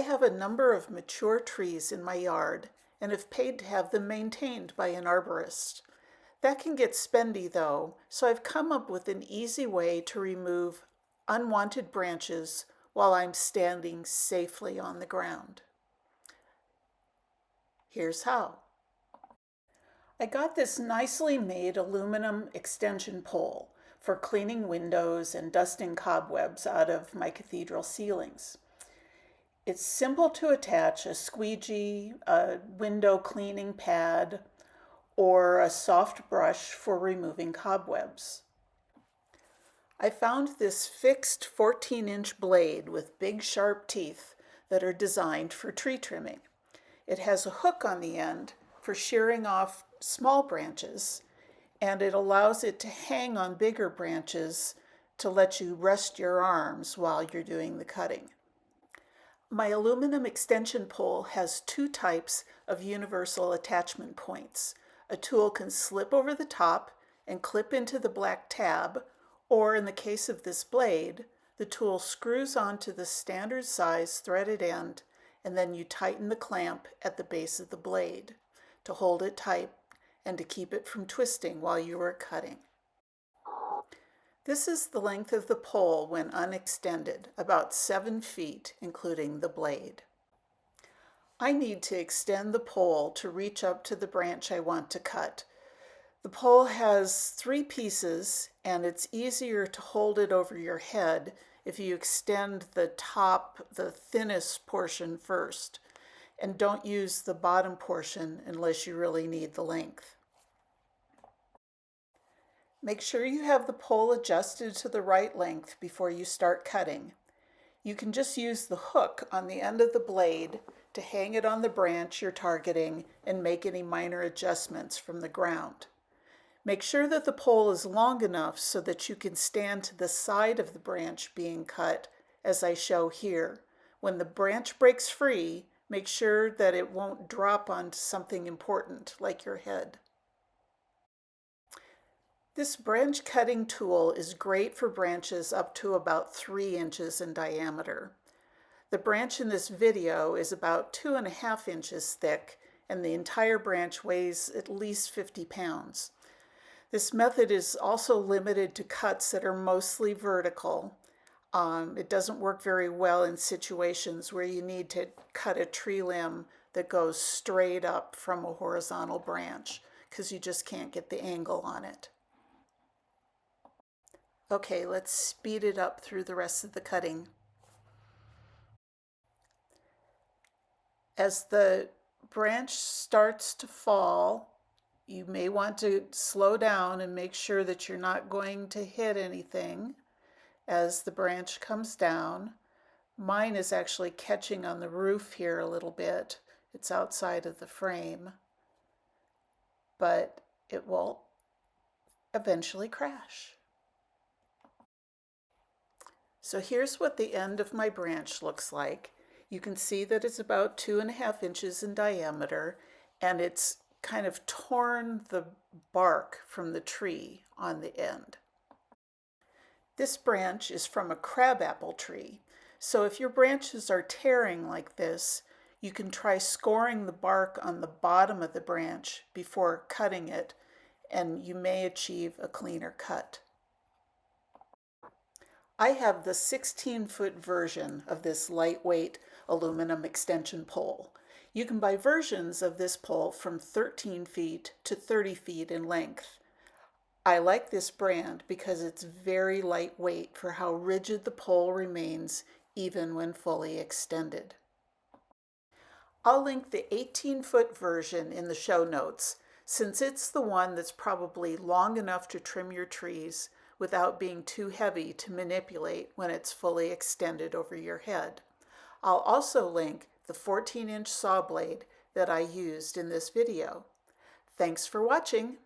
I have a number of mature trees in my yard and have paid to have them maintained by an arborist. That can get spendy though, so I've come up with an easy way to remove unwanted branches while I'm standing safely on the ground. Here's how. I got this nicely made aluminum extension pole for cleaning windows and dusting cobwebs out of my cathedral ceilings. It's simple to attach a squeegee, a window cleaning pad, or a soft brush for removing cobwebs. I found this fixed 14-inch blade with big sharp teeth that are designed for tree trimming. It has a hook on the end for shearing off small branches, and it allows it to hang on bigger branches to let you rest your arms while you're doing the cutting. My aluminum extension pole has two types of universal attachment points. A tool can slip over the top and clip into the black tab, or in the case of this blade, the tool screws onto the standard size threaded end, and then you tighten the clamp at the base of the blade to hold it tight and to keep it from twisting while you are cutting. This is the length of the pole when unextended, about 7 feet, including the blade. I need to extend the pole to reach up to the branch I want to cut. The pole has 3 pieces, and it's easier to hold it over your head if you extend the top, the thinnest portion first, and don't use the bottom portion unless you really need the length. Make sure you have the pole adjusted to the right length before you start cutting. You can just use the hook on the end of the blade to hang it on the branch you're targeting and make any minor adjustments from the ground. Make sure that the pole is long enough so that you can stand to the side of the branch being cut, as I show here. When the branch breaks free, make sure that it won't drop onto something important like your head. This branch cutting tool is great for branches up to about 3 inches in diameter. The branch in this video is about 2.5 inches thick, and the entire branch weighs at least 50 pounds. This method is also limited to cuts that are mostly vertical. It doesn't work very well in situations where you need to cut a tree limb that goes straight up from a horizontal branch, because you just can't get the angle on it. Okay, let's speed it up through the rest of the cutting. As the branch starts to fall, you may want to slow down and make sure that you're not going to hit anything as the branch comes down. Mine is actually catching on the roof here a little bit. It's outside of the frame, but it will eventually crash. So here's what the end of my branch looks like. You can see that it's about 2.5 inches in diameter, and it's kind of torn the bark from the tree on the end. This branch is from a crabapple tree, so if your branches are tearing like this, you can try scoring the bark on the bottom of the branch before cutting it, and you may achieve a cleaner cut. I have the 16-foot version of this lightweight aluminum extension pole. You can buy versions of this pole from 13 feet to 30 feet in length. I like this brand because it's very lightweight for how rigid the pole remains even when fully extended. I'll link the 18-foot version in the show notes, since it's the one that's probably long enough to trim your trees without being too heavy to manipulate when it's fully extended over your head. I'll also link the 14-inch saw blade that I used in this video. Thanks for watching.